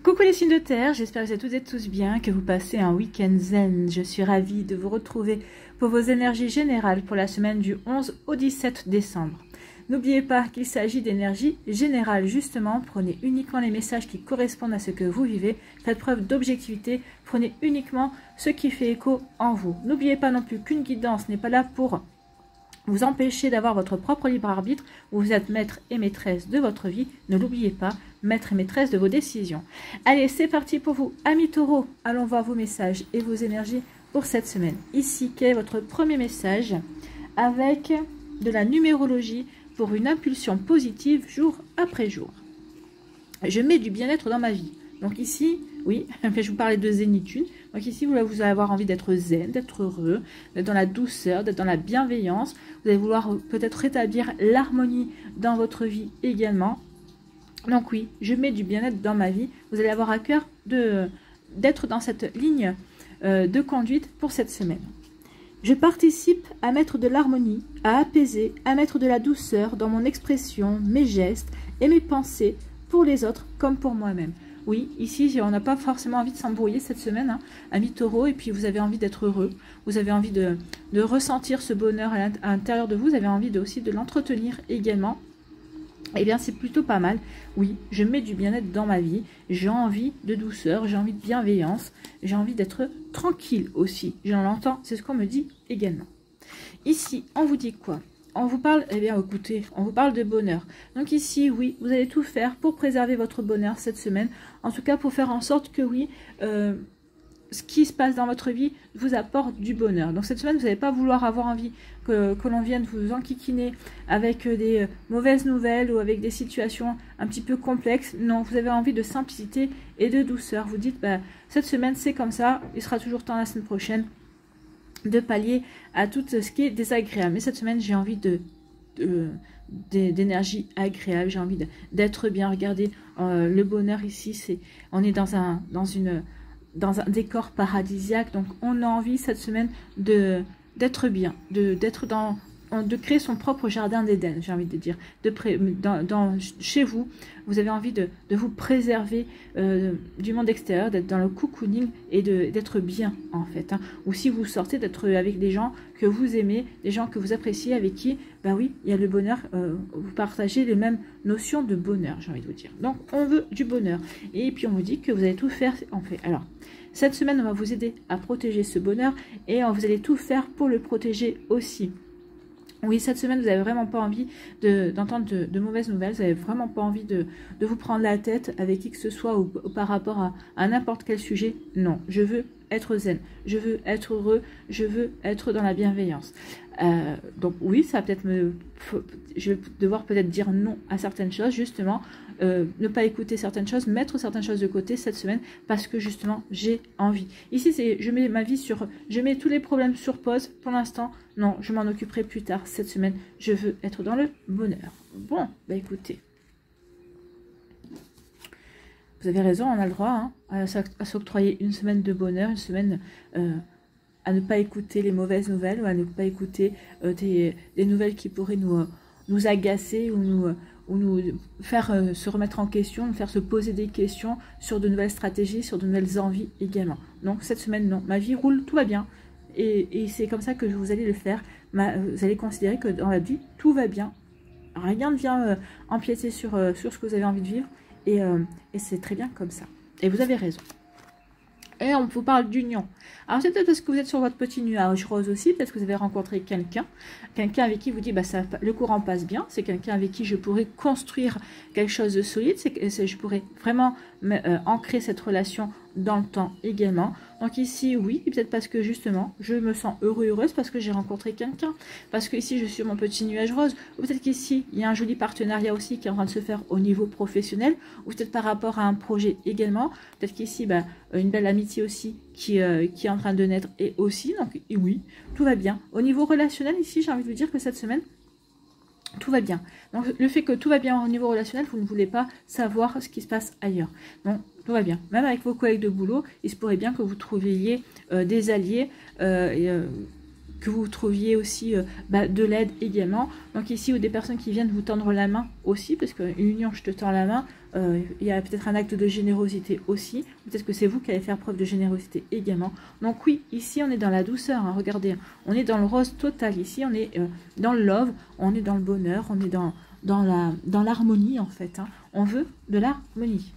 Coucou les signes de terre, j'espère que vous êtes toutes et tous bien, que vous passez un week-end zen. Je suis ravie de vous retrouver pour vos énergies générales pour la semaine du 11 au 17 décembre. N'oubliez pas qu'il s'agit d'énergie générale, justement, prenez uniquement les messages qui correspondent à ce que vous vivez, faites preuve d'objectivité, prenez uniquement ce qui fait écho en vous. N'oubliez pas non plus qu'une guidance n'est pas là pour vous empêcher d'avoir votre propre libre arbitre, où vous êtes maître et maîtresse de votre vie. Ne l'oubliez pas, maître et maîtresse de vos décisions. Allez, c'est parti pour vous, amis taureaux. Allons voir vos messages et vos énergies pour cette semaine. Ici, quel est votre premier message avec de la numérologie pour une impulsion positive jour après jour? Je mets du bien-être dans ma vie. Donc ici, oui, je vous parlais de zénitude. Donc ici, vous allez avoir envie d'être zen, d'être heureux, d'être dans la douceur, d'être dans la bienveillance. Vous allez vouloir peut-être rétablir l'harmonie dans votre vie également. Donc oui, je mets du bien-être dans ma vie. Vous allez avoir à cœur d'être dans cette ligne de conduite pour cette semaine. Je participe à mettre de l'harmonie, à apaiser, à mettre de la douceur dans mon expression, mes gestes et mes pensées pour les autres comme pour moi-même. Oui, ici, on n'a pas forcément envie de s'embrouiller cette semaine, hein, amis taureaux, et puis vous avez envie d'être heureux, vous avez envie de ressentir ce bonheur à l'intérieur de vous, vous avez envie aussi de l'entretenir également. Eh bien, c'est plutôt pas mal. Oui, je mets du bien-être dans ma vie, j'ai envie de douceur, j'ai envie de bienveillance, j'ai envie d'être tranquille aussi. J'en entends, c'est ce qu'on me dit également. Ici, on vous dit quoi? On vous parle, eh bien écoutez, on vous parle de bonheur. Donc ici, oui, vous allez tout faire pour préserver votre bonheur cette semaine. En tout cas, pour faire en sorte que oui, ce qui se passe dans votre vie vous apporte du bonheur. Donc cette semaine, vous n'allez pas vouloir avoir envie que l'on vienne vous enquiquiner avec des mauvaises nouvelles ou avec des situations un petit peu complexes. Non, vous avez envie de simplicité et de douceur. Vous dites, bah, cette semaine, c'est comme ça, il sera toujours temps la semaine prochaine de pallier à tout ce qui est désagréable. Mais cette semaine, j'ai envie d'énergie agréable, j'ai envie d'être bien. Regardez, le bonheur ici, on est dans un décor paradisiaque, donc on a envie cette semaine d'être bien, de créer son propre jardin d'Éden, j'ai envie de dire. Chez vous, vous avez envie de vous préserver du monde extérieur, d'être dans le cocooning et d'être bien en fait. Hein. Ou si vous sortez, d'être avec des gens que vous aimez, des gens que vous appréciez, avec qui, ben oui, il y a le bonheur, vous partagez les mêmes notions de bonheur, j'ai envie de vous dire. Donc on veut du bonheur. Et puis on vous dit que vous allez tout faire en fait. Alors, cette semaine, on va vous aider à protéger ce bonheur et vous allez tout faire pour le protéger aussi. Oui, cette semaine, vous n'avez vraiment pas envie d'entendre de mauvaises nouvelles. Vous n'avez vraiment pas envie de vous prendre la tête avec qui que ce soit ou par rapport à n'importe quel sujet. Non, je veux être zen, je veux être heureux, je veux être dans la bienveillance. Donc oui, ça va peut-être je vais devoir peut-être dire non à certaines choses, justement, ne pas écouter certaines choses, mettre certaines choses de côté cette semaine parce que justement j'ai envie. Ici, je mets ma vie je mets tous les problèmes sur pause pour l'instant. Non, je m'en occuperai plus tard cette semaine. Je veux être dans le bonheur. Bon, bah écoutez. Vous avez raison, on a le droit hein, à s'octroyer une semaine de bonheur, une semaine à ne pas écouter les mauvaises nouvelles ou à ne pas écouter des nouvelles qui pourraient nous agacer ou nous faire se remettre en question, nous faire se poser des questions sur de nouvelles stratégies, sur de nouvelles envies également. Donc cette semaine, non, ma vie roule, tout va bien. Et c'est comme ça que vous allez le faire. Vous allez considérer que dans la vie, tout va bien. Rien ne vient empiéter sur ce que vous avez envie de vivre. Et c'est très bien comme ça. Et vous avez raison. Et on vous parle d'union. Alors c'est peut-être parce que vous êtes sur votre petit nuage rose aussi, peut-être que vous avez rencontré quelqu'un avec qui vous dit bah le courant passe bien, c'est quelqu'un avec qui je pourrais construire quelque chose de solide, je pourrais vraiment ancrer cette relation dans le temps également. Donc ici oui, peut-être parce que justement je me sens heureux et heureuse parce que j'ai rencontré quelqu'un, parce que ici je suis sur mon petit nuage rose, ou peut-être qu'ici il y a un joli partenariat aussi qui est en train de se faire au niveau professionnel, ou peut-être par rapport à un projet également, peut-être qu'ici bah, une belle amitié aussi qui est en train de naître et aussi, donc oui, tout va bien. Au niveau relationnel ici, j'ai envie de vous dire que cette semaine, tout va bien. Donc le fait que tout va bien au niveau relationnel, vous ne voulez pas savoir ce qui se passe ailleurs. Donc tout va bien. Même avec vos collègues de boulot, il se pourrait bien que vous trouviez des alliés, que vous trouviez aussi de l'aide également. Donc ici, ou des personnes qui viennent vous tendre la main aussi, parce qu'une union, je te tends la main, il y a peut-être un acte de générosité aussi. Peut-être que c'est vous qui allez faire preuve de générosité également. Donc oui, ici on est dans la douceur. Hein, regardez, on est dans le rose total. Ici on est dans le love, on est dans le bonheur, on est dans l'harmonie en fait. Hein. On veut de l'harmonie.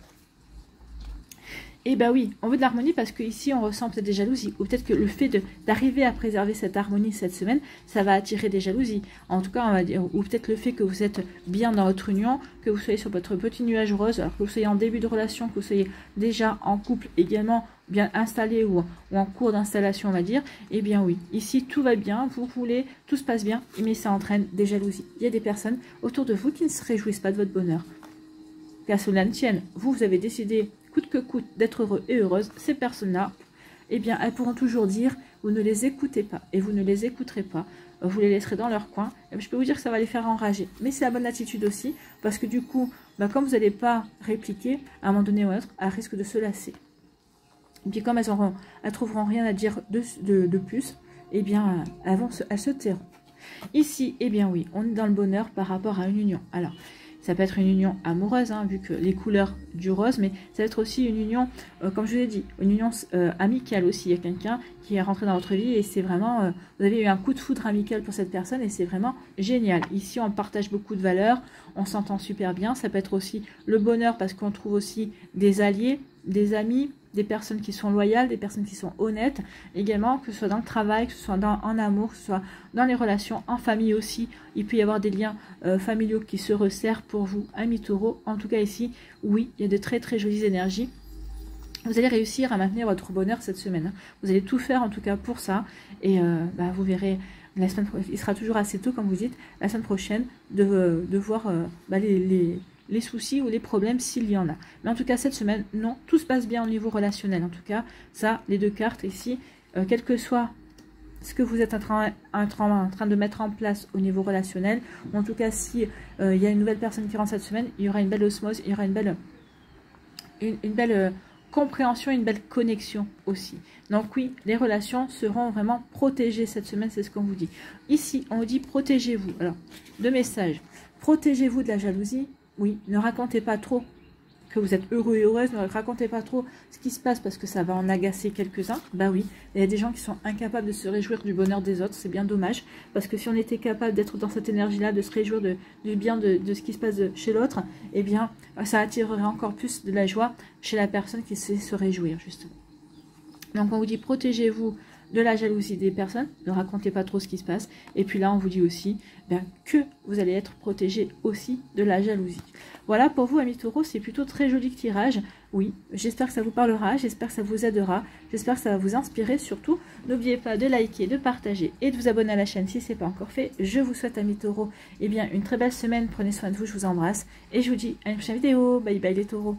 Et ben oui, on veut de l'harmonie parce qu'ici on ressent peut-être des jalousies. Ou peut-être que le fait d'arriver à préserver cette harmonie cette semaine, ça va attirer des jalousies. En tout cas, on va dire, ou peut-être le fait que vous êtes bien dans votre union, que vous soyez sur votre petit nuage rose, alors que vous soyez en début de relation, que vous soyez déjà en couple également, bien installé ou en cours d'installation, on va dire. Eh bien oui, ici tout va bien, vous voulez, tout se passe bien, mais ça entraîne des jalousies. Il y a des personnes autour de vous qui ne se réjouissent pas de votre bonheur. Qu'à cela ne tienne, vous avez décidé coûte que coûte d'être heureux et heureuse, ces personnes-là, eh bien, elles pourront toujours dire, vous ne les écoutez pas, et vous ne les écouterez pas, vous les laisserez dans leur coin, et je peux vous dire que ça va les faire enrager, mais c'est la bonne attitude aussi, parce que du coup, comme vous n'allez pas répliquer, à un moment donné ou à un autre, elles risquent de se lasser. Et puis comme elles trouveront rien à dire de plus, eh bien, elles se tairont. Ici, eh bien oui, on est dans le bonheur par rapport à une union. Alors, ça peut être une union amoureuse, hein, vu que les couleurs du rose, mais ça peut être aussi une union, comme je vous l'ai dit, une union amicale aussi. Il y a quelqu'un qui est rentré dans votre vie et c'est vraiment, vous avez eu un coup de foudre amical pour cette personne et c'est vraiment génial. Ici, on partage beaucoup de valeurs, on s'entend super bien. Ça peut être aussi le bonheur parce qu'on trouve aussi des alliés, des amis, des personnes qui sont loyales, des personnes qui sont honnêtes, également, que ce soit dans le travail, que ce soit en amour, que ce soit dans les relations, en famille aussi. Il peut y avoir des liens familiaux qui se resserrent pour vous, amis taureaux. En tout cas ici, oui, il y a de très très jolies énergies. Vous allez réussir à maintenir votre bonheur cette semaine. Hein. Vous allez tout faire en tout cas pour ça. Et vous verrez, la semaine, il sera toujours assez tôt, comme vous dites, la semaine prochaine, de voir les soucis ou les problèmes s'il y en a. Mais en tout cas, cette semaine, non, tout se passe bien au niveau relationnel. En tout cas, ça, les deux cartes ici, quel que soit ce que vous êtes en train de mettre en place au niveau relationnel, ou en tout cas, si il y a une nouvelle personne qui rentre cette semaine, il y aura une belle osmose, il y aura une belle compréhension, une belle connexion aussi. Donc oui, les relations seront vraiment protégées cette semaine, c'est ce qu'on vous dit. Ici, on vous dit protégez-vous. Alors, deux messages. Protégez-vous de la jalousie. Oui, ne racontez pas trop que vous êtes heureux et heureuse, ne racontez pas trop ce qui se passe parce que ça va en agacer quelques-uns. Bah oui, il y a des gens qui sont incapables de se réjouir du bonheur des autres, c'est bien dommage. Parce que si on était capable d'être dans cette énergie-là, de se réjouir du bien de ce qui se passe chez l'autre, eh bien, ça attirerait encore plus de la joie chez la personne qui sait se réjouir, justement. Donc on vous dit protégez-vous de la jalousie des personnes, ne racontez pas trop ce qui se passe. Et puis là, on vous dit aussi que vous allez être protégé aussi de la jalousie. Voilà, pour vous, amis taureaux, c'est plutôt très joli tirage. Oui, j'espère que ça vous parlera, j'espère que ça vous aidera, j'espère que ça va vous inspirer. Surtout, n'oubliez pas de liker, de partager et de vous abonner à la chaîne si ce n'est pas encore fait. Je vous souhaite, amis taureaux, eh bien, une très belle semaine. Prenez soin de vous, je vous embrasse. Et je vous dis à une prochaine vidéo. Bye bye les taureaux.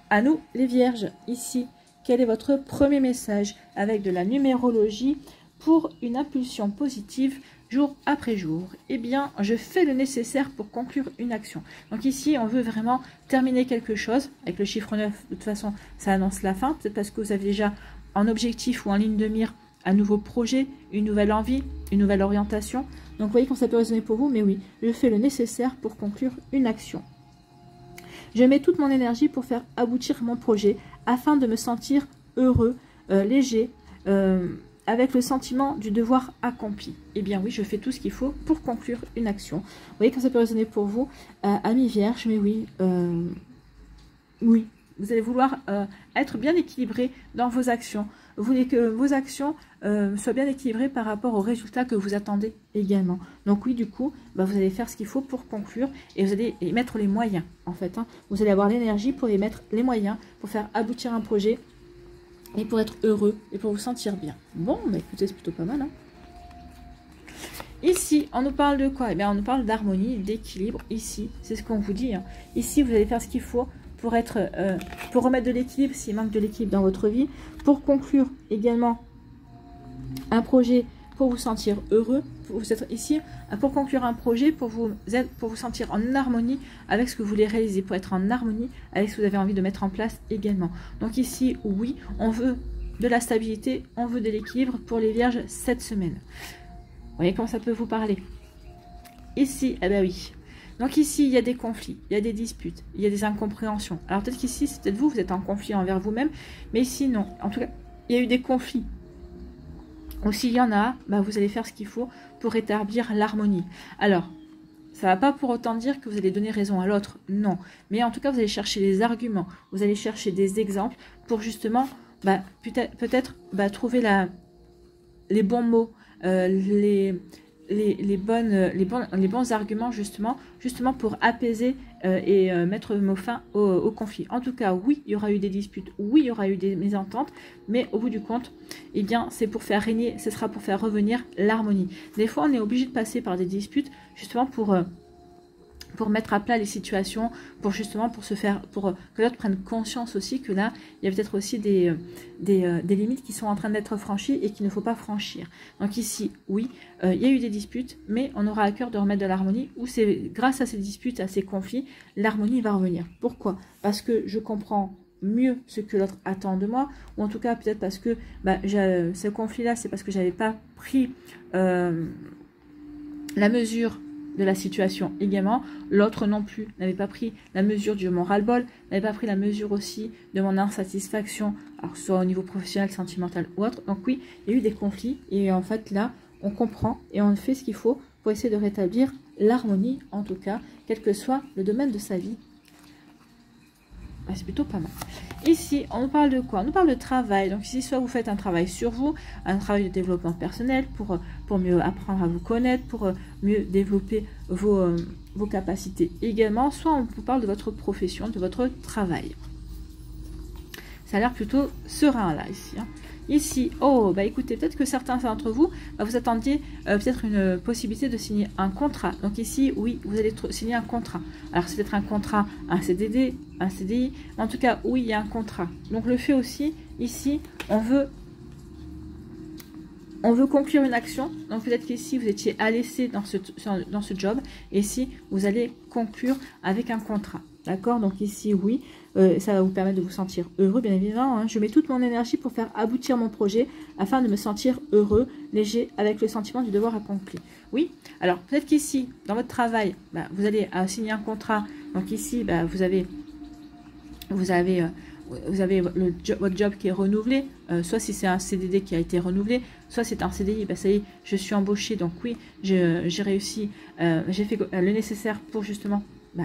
À nous, les vierges, ici, quel est votre premier message avec de la numérologie pour une impulsion positive jour après jour? Eh bien, je fais le nécessaire pour conclure une action. Donc ici, on veut vraiment terminer quelque chose. Avec le chiffre 9, de toute façon, ça annonce la fin. Peut-être parce que vous avez déjà en objectif ou en ligne de mire un nouveau projet, une nouvelle envie, une nouvelle orientation. Donc, vous voyez quand ça peut résonner pour vous, mais oui, je fais le nécessaire pour conclure une action. Je mets toute mon énergie pour faire aboutir mon projet afin de me sentir heureux, léger, avec le sentiment du devoir accompli. Eh bien oui, je fais tout ce qu'il faut pour conclure une action. Vous voyez quand ça peut résonner pour vous, amis vierges, mais oui, oui, vous allez vouloir être bien équilibré dans vos actions. Vous voulez que vos actions soient bien équilibrées par rapport aux résultats que vous attendez également. Donc oui, du coup, vous allez faire ce qu'il faut pour conclure et vous allez y mettre les moyens, en fait. Hein. Vous allez avoir l'énergie pour y mettre les moyens, pour faire aboutir un projet et pour être heureux et pour vous sentir bien. Bon, bah écoutez, c'est plutôt pas mal. Hein. Ici, on nous parle de quoi? Eh bien, on nous parle d'harmonie, d'équilibre. Ici, c'est ce qu'on vous dit. Hein. Ici, vous allez faire ce qu'il faut pour remettre de l'équilibre s'il manque de l'équilibre dans votre vie, pour conclure également un projet pour vous sentir heureux, vous êtes ici pour conclure un projet pour vous sentir en harmonie avec ce que vous voulez réaliser, pour être en harmonie avec ce que vous avez envie de mettre en place également. Donc ici, oui, on veut de la stabilité, on veut de l'équilibre pour les vierges cette semaine. Vous voyez comment ça peut vous parler. Ici, eh ben oui. Donc ici, il y a des conflits, il y a des disputes, il y a des incompréhensions. Alors peut-être qu'ici, c'est peut-être vous, vous êtes en conflit envers vous-même, mais ici, non. En tout cas, il y a eu des conflits. Ou s'il y en a, bah, vous allez faire ce qu'il faut pour rétablir l'harmonie. Alors, ça ne va pas pour autant dire que vous allez donner raison à l'autre, non. Mais en tout cas, vous allez chercher des arguments, vous allez chercher des exemples pour justement, bah, peut-être trouver les bons mots, les bons arguments justement pour apaiser et mettre le mot fin au conflit. En tout cas, oui, il y aura eu des disputes, oui, il y aura eu des mésententes, mais au bout du compte, eh bien, c'est pour faire régner, ce sera pour faire revenir l'harmonie. Des fois, on est obligé de passer par des disputes justement pour mettre à plat les situations, pour que l'autre prenne conscience aussi que là, il y a peut-être aussi des limites qui sont en train d'être franchies et qu'il ne faut pas franchir. Donc ici, oui, il y a eu des disputes, mais on aura à cœur de remettre de l'harmonie, où c'est grâce à ces disputes, à ces conflits, l'harmonie va revenir. Pourquoi? Parce que je comprends mieux ce que l'autre attend de moi, ou en tout cas peut-être parce que ce conflit-là, c'est parce que j'avais pas pris la mesure de la situation également, l'autre non plus n'avait pas pris la mesure de mon ras-le-bol, n'avait pas pris la mesure aussi de mon insatisfaction, alors soit au niveau professionnel, sentimental ou autre. Donc oui, il y a eu des conflits et en fait là, on comprend et on fait ce qu'il faut pour essayer de rétablir l'harmonie, en tout cas, quel que soit le domaine de sa vie. Ah, c'est plutôt pas mal. Ici, on nous parle de quoi? On nous parle de travail. Donc ici, soit vous faites un travail sur vous, un travail de développement personnel pour mieux apprendre à vous connaître, pour mieux développer vos capacités également, soit on vous parle de votre profession, de votre travail. Ça a l'air plutôt serein là, ici. Hein. Ici, oh, bah écoutez, peut-être que certains d'entre vous, vous attendiez peut-être une possibilité de signer un contrat. Donc ici, oui, vous allez signer un contrat. Alors c'est peut-être un contrat, un CDD, un CDI. En tout cas, oui, il y a un contrat. Donc le fait aussi, ici, on veut conclure une action. Donc peut-être qu'ici, vous étiez à l'essai dans ce job. Et ici, vous allez conclure avec un contrat. D'accord? Donc ici, oui, ça va vous permettre de vous sentir heureux, bien évidemment. Hein. Je mets toute mon énergie pour faire aboutir mon projet afin de me sentir heureux, léger, avec le sentiment du devoir accompli. Oui, alors peut-être qu'ici, dans votre travail, vous allez signer un contrat. Donc ici, vous avez votre job qui est renouvelé, soit si c'est un CDD qui a été renouvelé, soit c'est un CDI, ça y est, je suis embauchée, donc oui, j'ai réussi, j'ai fait le nécessaire pour justement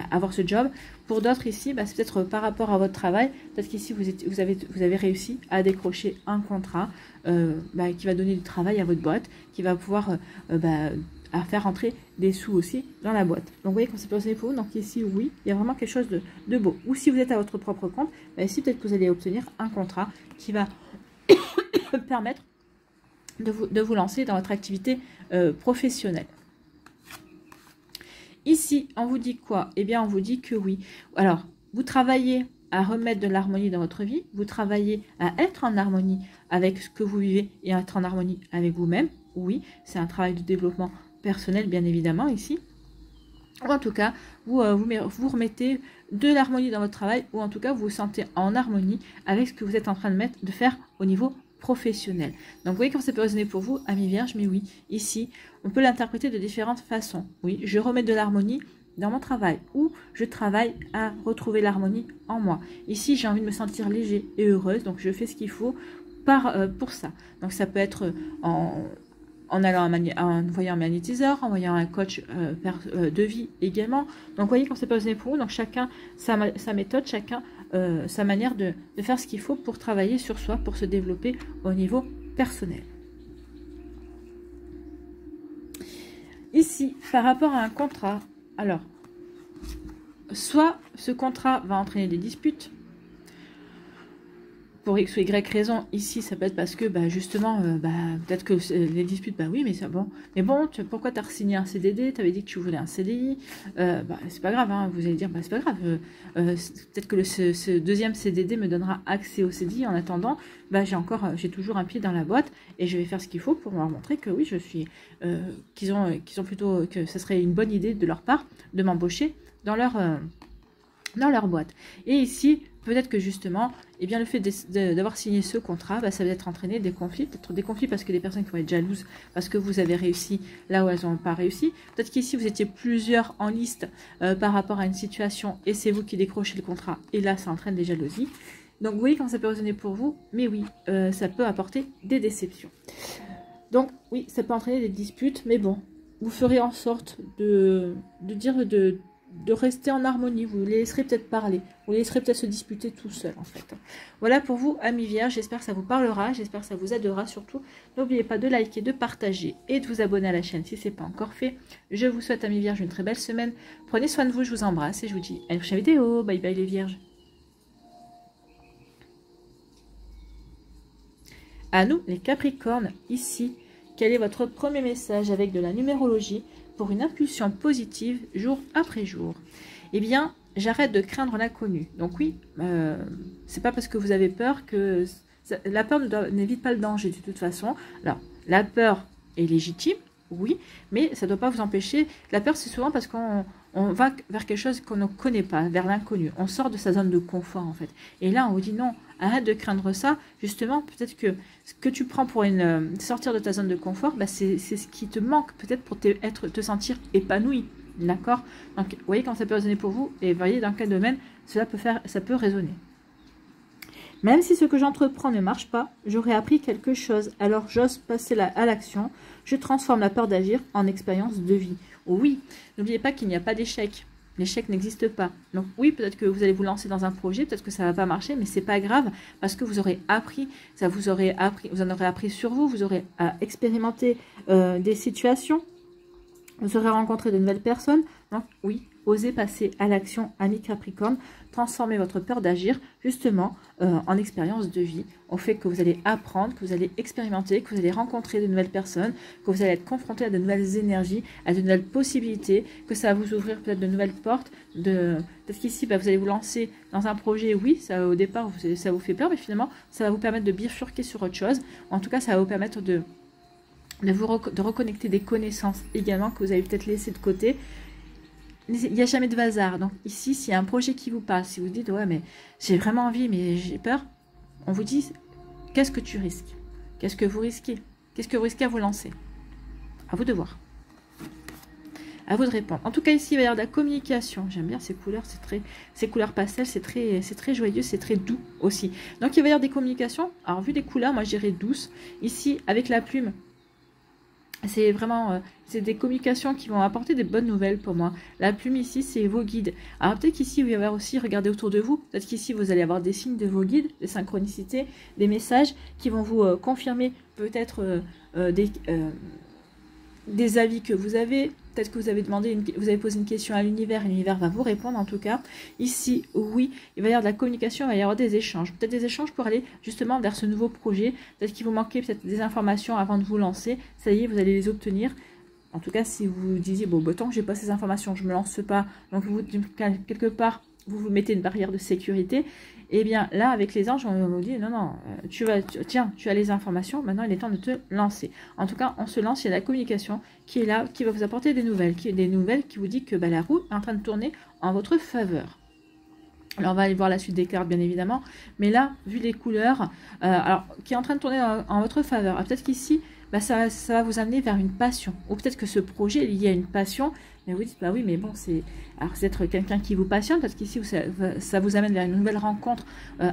avoir ce job. Pour d'autres ici, c'est peut-être par rapport à votre travail, peut-être qu'ici vous avez réussi à décrocher un contrat qui va donner du travail à votre boîte, qui va pouvoir à faire entrer des sous aussi dans la boîte. Donc vous voyez quand c'est positionné pour vous, donc ici oui, il y a vraiment quelque chose de beau. Ou si vous êtes à votre propre compte, ici peut-être que vous allez obtenir un contrat qui va permettre de vous lancer dans votre activité professionnelle. Ici, on vous dit quoi? Eh bien, on vous dit que oui. Alors, vous travaillez à remettre de l'harmonie dans votre vie, vous travaillez à être en harmonie avec ce que vous vivez et à être en harmonie avec vous-même. Oui, c'est un travail de développement personnel, bien évidemment, ici. Ou en tout cas, vous remettez de l'harmonie dans votre travail, ou en tout cas, vous vous sentez en harmonie avec ce que vous êtes en train de faire au niveau professionnel. Donc, vous voyez quand c'est positionné pour vous, amis vierges, mais oui, ici, on peut l'interpréter de différentes façons. Oui, je remets de l'harmonie dans mon travail, ou je travaille à retrouver l'harmonie en moi. Ici, j'ai envie de me sentir léger et heureuse, donc je fais ce qu'il faut pour ça. Donc, ça peut être en voyant un magnétiseur, en voyant un coach de vie également. Donc, vous voyez quand c'est positionné pour vous, donc chacun sa méthode, chacun sa manière de faire ce qu'il faut pour travailler sur soi, pour se développer au niveau personnel. Ici, par rapport à un contrat, alors, soit ce contrat va entraîner des disputes, pour X ou Y raison, ici, ça peut être parce que, justement, peut-être que les disputes, oui, mais c'est bon. Mais bon, pourquoi tu as signé un CDD? Tu avais dit que tu voulais un CDI. C'est pas grave, hein, vous allez dire, c'est pas grave. Peut-être que ce deuxième CDD me donnera accès au CDI. En attendant, j'ai toujours un pied dans la boîte et je vais faire ce qu'il faut pour leur montrer que oui, je suis, qu'ils ont plutôt, que ce serait une bonne idée de leur part de m'embaucher dans leur boîte. Et ici, peut-être que justement, eh bien, le fait d'avoir signé ce contrat, bah, ça va être entraîner des conflits, peut-être des conflits parce que des personnes qui vont être jalouses, parce que vous avez réussi là où elles n'ont pas réussi. Peut-être qu'ici, vous étiez plusieurs en liste par rapport à une situation et c'est vous qui décrochez le contrat. Et là, ça entraîne des jalousies. Donc, vous voyez quand ça peut résonner pour vous, mais oui, ça peut apporter des déceptions. Donc, oui, ça peut entraîner des disputes, mais bon, vous ferez en sorte de rester en harmonie. Vous les laisserez peut-être parler, vous les laisserez peut-être se disputer tout seul en fait. Voilà pour vous, amis vierges, j'espère que ça vous parlera, j'espère que ça vous aidera surtout. N'oubliez pas de liker, de partager et de vous abonner à la chaîne si ce n'est pas encore fait. Je vous souhaite, amis vierges, une très belle semaine. Prenez soin de vous, je vous embrasse et je vous dis à une prochaine vidéo. Bye bye les vierges. À nous les capricornes, ici, quel est votre premier message avec de la numérologie pour une impulsion positive jour après jour? Eh bien, j'arrête de craindre l'inconnu. Donc oui, c'est pas parce que vous avez peur que... La peur n'évite pas le danger de toute façon. Alors, la peur est légitime, oui, mais ça ne doit pas vous empêcher. La peur, c'est souvent parce qu'on va vers quelque chose qu'on ne connaît pas, vers l'inconnu. On sort de sa zone de confort, en fait. Et là, on vous dit non, arrête de craindre ça. Justement, peut-être que ce que tu prends pour sortir de ta zone de confort, bah, c'est ce qui te manque, peut-être pour te sentir épanoui. D'accord? Donc, vous voyez quand ça peut résonner pour vous, et vous voyez dans quel domaine ça peut résonner. Même si ce que j'entreprends ne marche pas, j'aurai appris quelque chose. Alors j'ose passer à l'action. Je transforme la peur d'agir en expérience de vie. Oui, n'oubliez pas qu'il n'y a pas d'échec. L'échec n'existe pas. Donc oui, peut-être que vous allez vous lancer dans un projet, peut-être que ça ne va pas marcher, mais c'est pas grave parce que vous aurez appris, vous en aurez appris sur vous, vous aurez expérimenté des situations, vous aurez rencontré de nouvelles personnes. Donc oui, osez passer à l'action, amis Capricorne, transformez votre peur d'agir justement en expérience de vie, au fait que vous allez apprendre, que vous allez expérimenter, que vous allez rencontrer de nouvelles personnes, que vous allez être confronté à de nouvelles énergies, à de nouvelles possibilités, que ça va vous ouvrir peut-être de nouvelles portes. Peut-être qu'ici, bah, vous allez vous lancer dans un projet, oui, ça, au départ, ça vous fait peur, mais finalement, ça va vous permettre de bifurquer sur autre chose. En tout cas, ça va vous permettre de reconnecter des connaissances également que vous avez peut-être laissées de côté. Il n'y a jamais de hasard. Donc ici, s'il y a un projet qui vous parle, si vous dites, ouais, mais j'ai vraiment envie, mais j'ai peur, on vous dit, qu'est-ce que tu risques? Qu'est-ce que vous risquez? Qu'est-ce que vous risquez à vous lancer? À vous de voir. À vous de répondre. En tout cas, ici, il va y avoir de la communication. J'aime bien ces couleurs, ces couleurs pastel, c'est très joyeux, c'est très doux aussi. Donc, il va y avoir des communications. Alors, vu les couleurs, moi, je dirais douces. Ici, avec la plume, c'est vraiment, c'est des communications qui vont apporter des bonnes nouvelles pour moi. La plume ici, c'est vos guides. Alors peut-être qu'ici, il va y avoir aussi, regardez autour de vous, peut-être qu'ici, vous allez avoir des signes de vos guides, des synchronicités, des messages qui vont vous confirmer peut-être des avis que vous avez. Peut-être que vous avez posé une question à l'univers, et l'univers va vous répondre en tout cas. Ici, oui, il va y avoir de la communication, il va y avoir des échanges. Peut-être des échanges pour aller justement vers ce nouveau projet. Peut-être qu'il vous manquait peut-être des informations avant de vous lancer. Ça y est, vous allez les obtenir. En tout cas, si vous disiez, bon, tant que j'ai pas ces informations, je me lance pas. Donc, quelque part, vous mettez une barrière de sécurité. Et bien là, avec les anges, on vous dit, non, tu as les informations, maintenant il est temps de te lancer. En tout cas, on se lance, il y a la communication qui est là, qui va vous apporter des nouvelles, qui vous dit que la roue est en train de tourner en votre faveur. Alors, on va aller voir la suite des cartes, bien évidemment. Mais là, vu les couleurs, qui est en train de tourner en votre faveur. Peut-être qu'ici, ça va vous amener vers une passion. Ou peut-être que ce projet est lié à une passion. Mais vous dites, bah oui, mais bon, c'est être quelqu'un qui vous passionne. Parce qu'ici, ça vous amène vers une nouvelle rencontre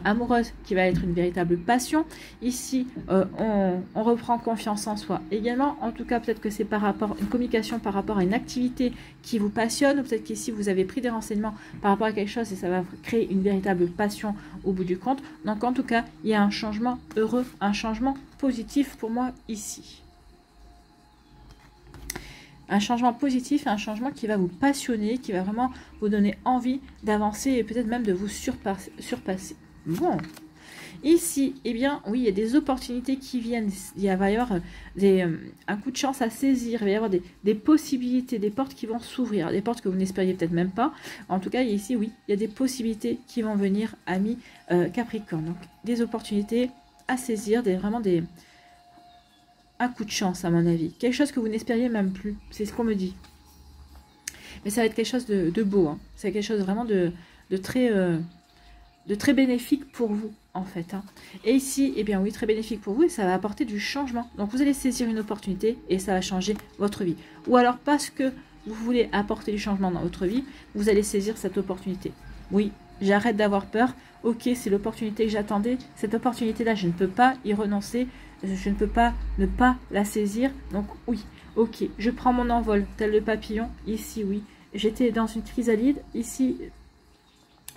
amoureuse qui va être une véritable passion. Ici, on reprend confiance en soi également. En tout cas, peut-être que c'est une communication par rapport à une activité qui vous passionne. Ou peut-être qu'ici, vous avez pris des renseignements par rapport à quelque chose et ça va créer une véritable passion au bout du compte. Donc, en tout cas, il y a un changement heureux, un changement positif pour moi ici. Un changement positif, un changement qui va vous passionner, qui va vraiment vous donner envie d'avancer et peut-être même de vous surpasser. Bon, ici, eh bien, oui, il y a des opportunités qui viennent. Il va y avoir un coup de chance à saisir. Il va y avoir des possibilités, des portes qui vont s'ouvrir. Des portes que vous n'espériez peut-être même pas. En tout cas, ici, oui, il y a des possibilités qui vont venir, amis Capricorne. Donc, des opportunités à saisir, un coup de chance à mon avis, quelque chose que vous n'espériez même plus, c'est ce qu'on me dit, mais ça va être quelque chose de beau, hein. C'est quelque chose vraiment de très très bénéfique pour vous, en fait. Hein. Et ici, eh bien oui, très bénéfique pour vous, et ça va apporter du changement. Donc, vous allez saisir une opportunité et ça va changer votre vie. Ou alors, parce que vous voulez apporter du changement dans votre vie, vous allez saisir cette opportunité. Oui, j'arrête d'avoir peur. Ok, c'est l'opportunité que j'attendais. Cette opportunité-là, je ne peux pas y renoncer. Je ne peux pas ne pas la saisir. Donc, oui, ok, je prends mon envol, tel le papillon. Ici, oui, j'étais dans une chrysalide. Ici,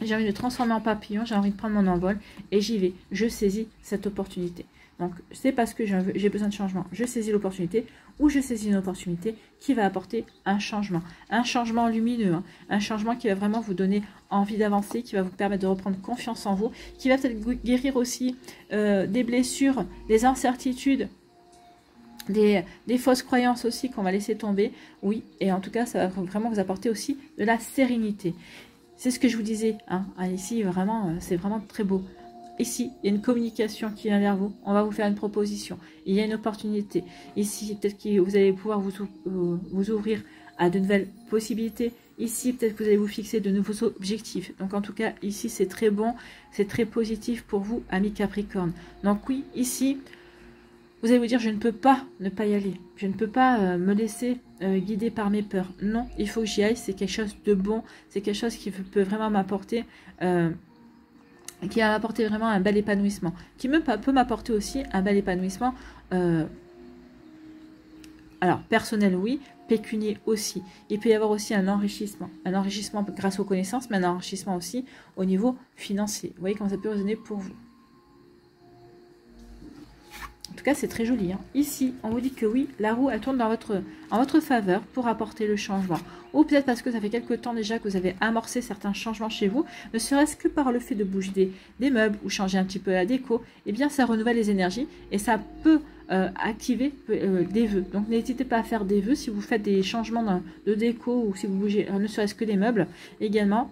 j'ai envie de transformer en papillon, j'ai envie de prendre mon envol et j'y vais. Je saisis cette opportunité. Donc, c'est parce que j'ai besoin de changement. Je saisis l'opportunité ou je saisis une opportunité qui va apporter un changement lumineux, hein, un changement qui va vraiment vous donner envie d'avancer, qui va vous permettre de reprendre confiance en vous, qui va peut-être guérir aussi des blessures, des incertitudes, des fausses croyances aussi qu'on va laisser tomber. Oui, et en tout cas, ça va vraiment vous apporter aussi de la sérénité. C'est ce que je vous disais, hein. Ici, vraiment, c'est vraiment très beau. Ici, il y a une communication qui vient vers vous. On va vous faire une proposition. Il y a une opportunité. Ici, peut-être que vous allez pouvoir vous ouvrir à de nouvelles possibilités. Ici, peut-être que vous allez vous fixer de nouveaux objectifs. Donc, en tout cas, ici, c'est très bon. C'est très positif pour vous, amis Capricorne. Donc, oui, ici, vous allez vous dire, je ne peux pas ne pas y aller. Je ne peux pas me laisser guider par mes peurs. Non, il faut que j'y aille. C'est quelque chose de bon. C'est quelque chose qui peut vraiment m'apporter... qui va m'apporter vraiment un bel épanouissement, qui peut m'apporter aussi un bel épanouissement, alors personnel oui, pécunier aussi. Il peut y avoir aussi un enrichissement grâce aux connaissances, mais un enrichissement aussi au niveau financier. Vous voyez comment ça peut résonner pour vous. En tout cas, c'est très joli. Hein. Ici, on vous dit que oui, la roue, elle tourne en votre faveur pour apporter le changement. Ou peut-être parce que ça fait quelques temps déjà que vous avez amorcé certains changements chez vous, ne serait-ce que par le fait de bouger des meubles ou changer un petit peu la déco, eh bien, ça renouvelle les énergies et ça peut activer des vœux. Donc, n'hésitez pas à faire des vœux si vous faites des changements de déco ou si vous bougez ne serait-ce que des meubles également.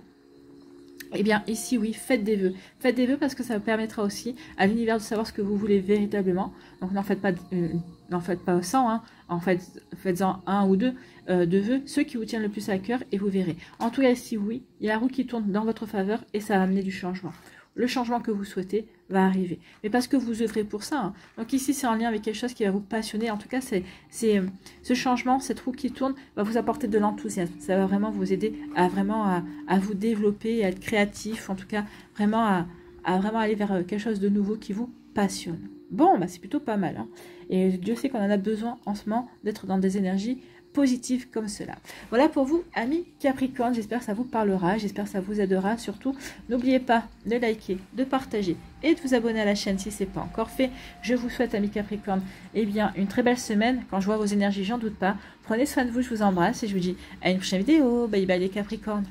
Eh bien, ici, oui, faites des vœux. Faites des vœux parce que ça vous permettra aussi à l'univers de savoir ce que vous voulez véritablement. Donc, n'en faites pas 100, hein. En fait, faites-en 1 ou 2 de vœux, ceux qui vous tiennent le plus à cœur, et vous verrez. En tout cas, ici, oui, il y a la roue qui tourne dans votre faveur et ça va amener du changement. Le changement que vous souhaitez va arriver. Mais parce que vous œuvrez pour ça. Hein. Donc ici, c'est en lien avec quelque chose qui va vous passionner. En tout cas, ce changement, cette roue qui tourne, va vous apporter de l'enthousiasme. Ça va vraiment vous aider à vous développer, à être créatif. En tout cas, vraiment à vraiment aller vers quelque chose de nouveau qui vous passionne. Bon, bah, c'est plutôt pas mal. Hein. Et Dieu sait qu'on en a besoin en ce moment d'être dans des énergies positif comme cela. Voilà pour vous, amis Capricorne. J'espère que ça vous parlera, j'espère que ça vous aidera. Surtout, n'oubliez pas de liker, de partager et de vous abonner à la chaîne si ce n'est pas encore fait. Je vous souhaite, amis Capricorne, eh bien, une très belle semaine. Quand je vois vos énergies, j'en doute pas. Prenez soin de vous, je vous embrasse et je vous dis à une prochaine vidéo. Bye bye les Capricornes.